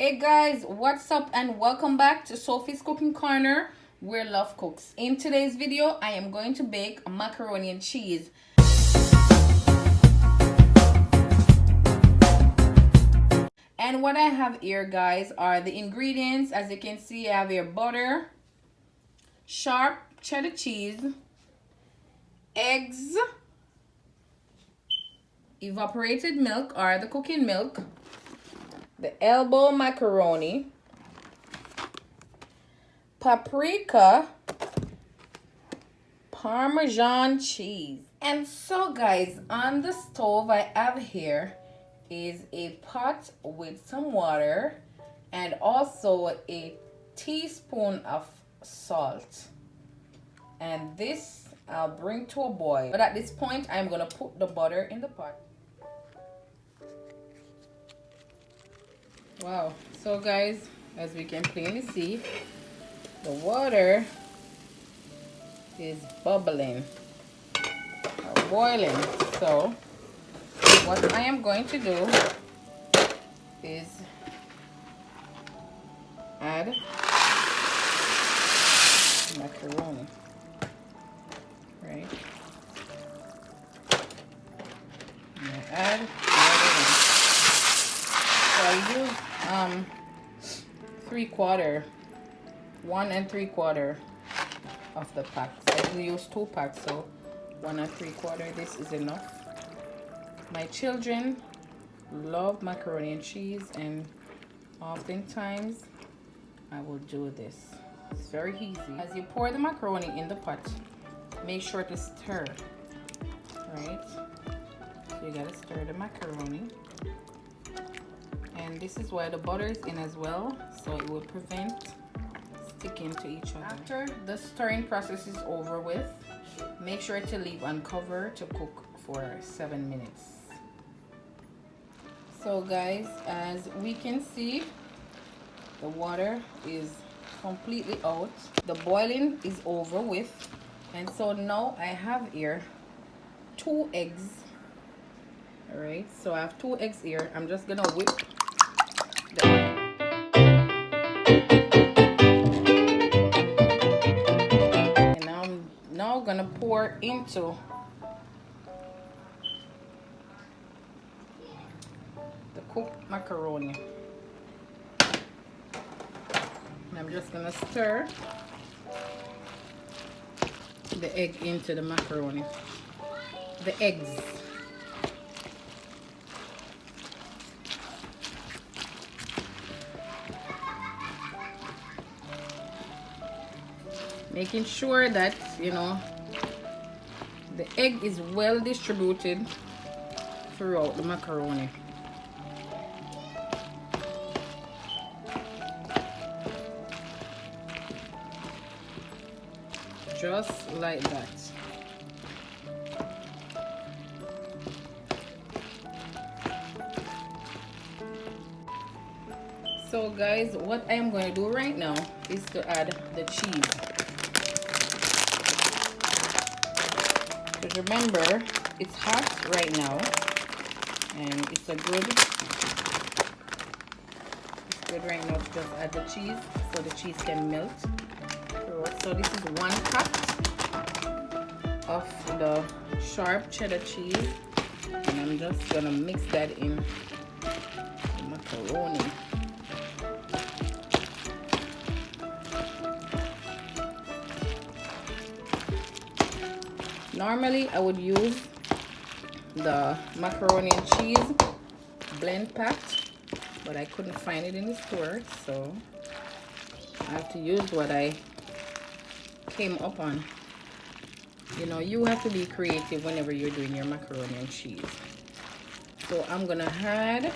Hey guys, what's up and welcome back to Sophie's Cooking Corner where love cooks. In today's video, I am going to bake a macaroni and cheese. And what I have here, guys, are the ingredients. As you can see, I have here butter, sharp cheddar cheese, eggs, evaporated milk or the cooking milk, the elbow macaroni, paprika, Parmesan cheese. And so guys, on the stove I have here is a pot with some water and also a teaspoon of salt. And this I'll bring to a boil. But at this point, I'm gonna put the butter in the pot. Wow, so guys, as we can plainly see, the water is bubbling or boiling. So what I am going to do is add macaroni, right? And I add water. So I use 1 3/4 of the packs. I use 2 packs, so 1 3/4. This is enough. My children love macaroni and cheese, and oftentimes I will do this. It's very easy. As you pour the macaroni in the pot, make sure to stir, right? So you gotta stir the macaroni. And this is why the butter is in as well, so it will prevent sticking to each other. After the stirring process is over with, make sure to leave uncovered to cook for 7 minutes. So guys, as we can see, the water is completely out. The boiling is over with. And so now I have here 2 eggs. All right, so I have 2 eggs here. I'm just gonna whip and I'm now gonna pour into the cooked macaroni. And I'm just gonna stir the egg into the macaroni. The eggs. Making sure that, you know, the egg is well distributed throughout the macaroni. Just like that. So guys, what I am going to do right now is to add the cheese. Because remember, it's hot right now, and it's good right now to just add the cheese so the cheese can melt. So this is 1 cup of the sharp cheddar cheese, and I'm just gonna mix that in the macaroni. Normally I would use the macaroni and cheese blend pack, but I couldn't find it in the store, so I have to use what I came up on. You know, you have to be creative whenever you're doing your macaroni and cheese. So I'm gonna add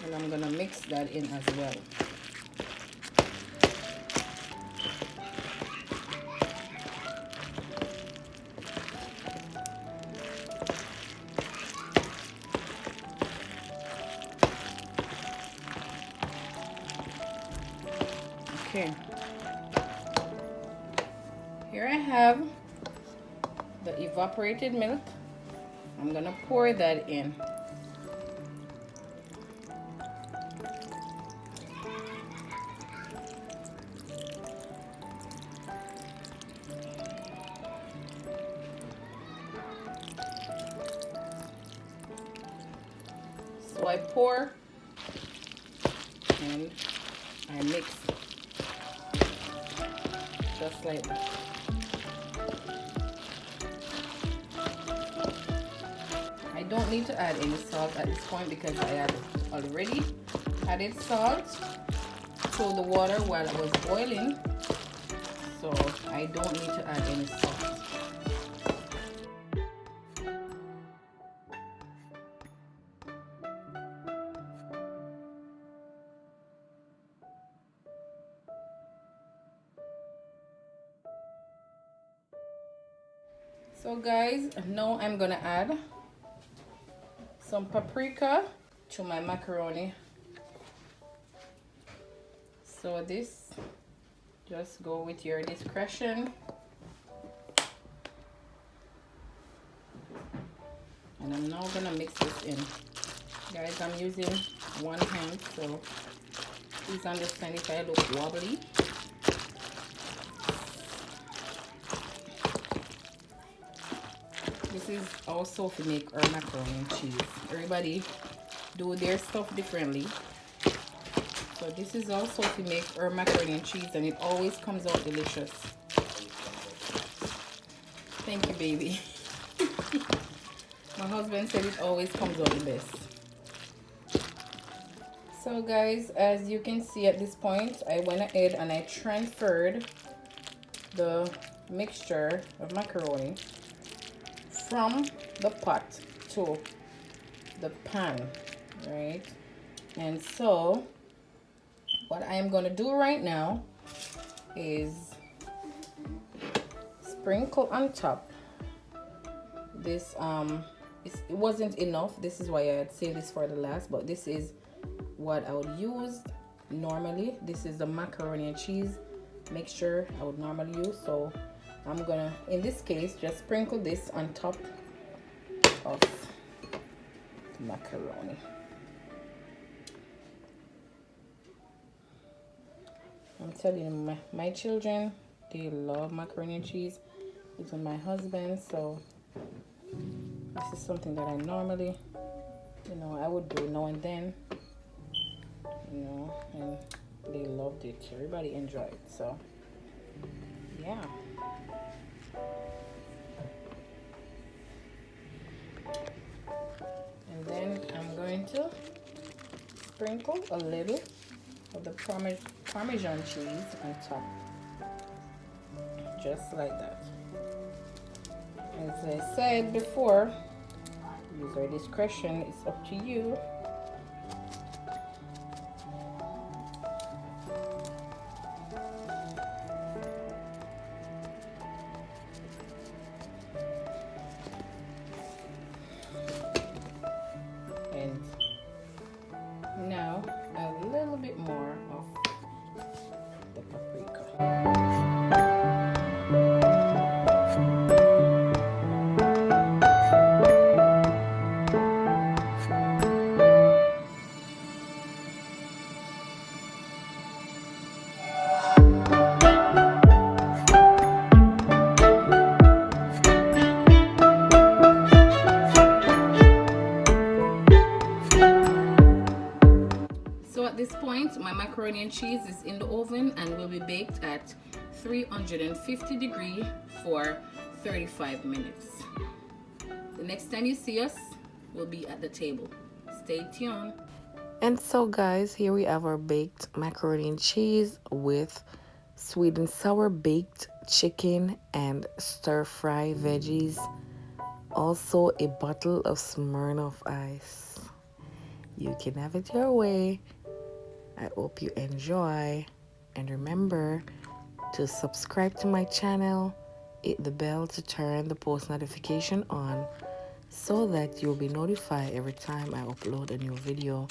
and I'm gonna mix that in as well. Okay, here I have the evaporated milk. I'm gonna pour that in. So I pour and I mix just like that. I don't need to add any salt at this point because I have already added salt to the water while it was boiling, so I don't need to add any salt. So guys, now I'm gonna add some paprika to my macaroni. So this, just go with your discretion. And I'm now gonna mix this in. Guys, I'm using one hand, so please understand if I look wobbly. This is also to make our macaroni and cheese. Everybody do their stuff differently. So this is also to make our macaroni and cheese, and it always comes out delicious. Thank you, baby. My husband said it always comes out the best. So guys, as you can see at this point, I went ahead and I transferred the mixture of macaroni from the pot to the pan, right? And so what I am going to do right now is sprinkle on top this it wasn't enough. This is why I had saved this for the last, but this is what I would use normally. This is the macaroni and cheese mixture I would normally use, so I'm gonna, in this case, just sprinkle this on top of the macaroni. I'm telling you, my children, they love macaroni and cheese. Even my husband, so this is something that I normally, I would do now and then, and they loved it. Everybody enjoyed it, so yeah. And then I'm going to sprinkle a little of the Parmesan cheese on top, just like that. As I said before, use your discretion, it's up to you. And now a little bit more of the paprika. At this point, my macaroni and cheese is in the oven and will be baked at 350 degrees for 35 minutes. The next time you see us, we'll be at the table. Stay tuned. And so guys, here we have our baked macaroni and cheese with sweet and sour baked chicken and stir-fry veggies. Also a bottle of Smirnoff ice. You can have it your way. I hope you enjoy, and remember to subscribe to my channel, hit the bell to turn the post notification on so that you'll be notified every time I upload a new video.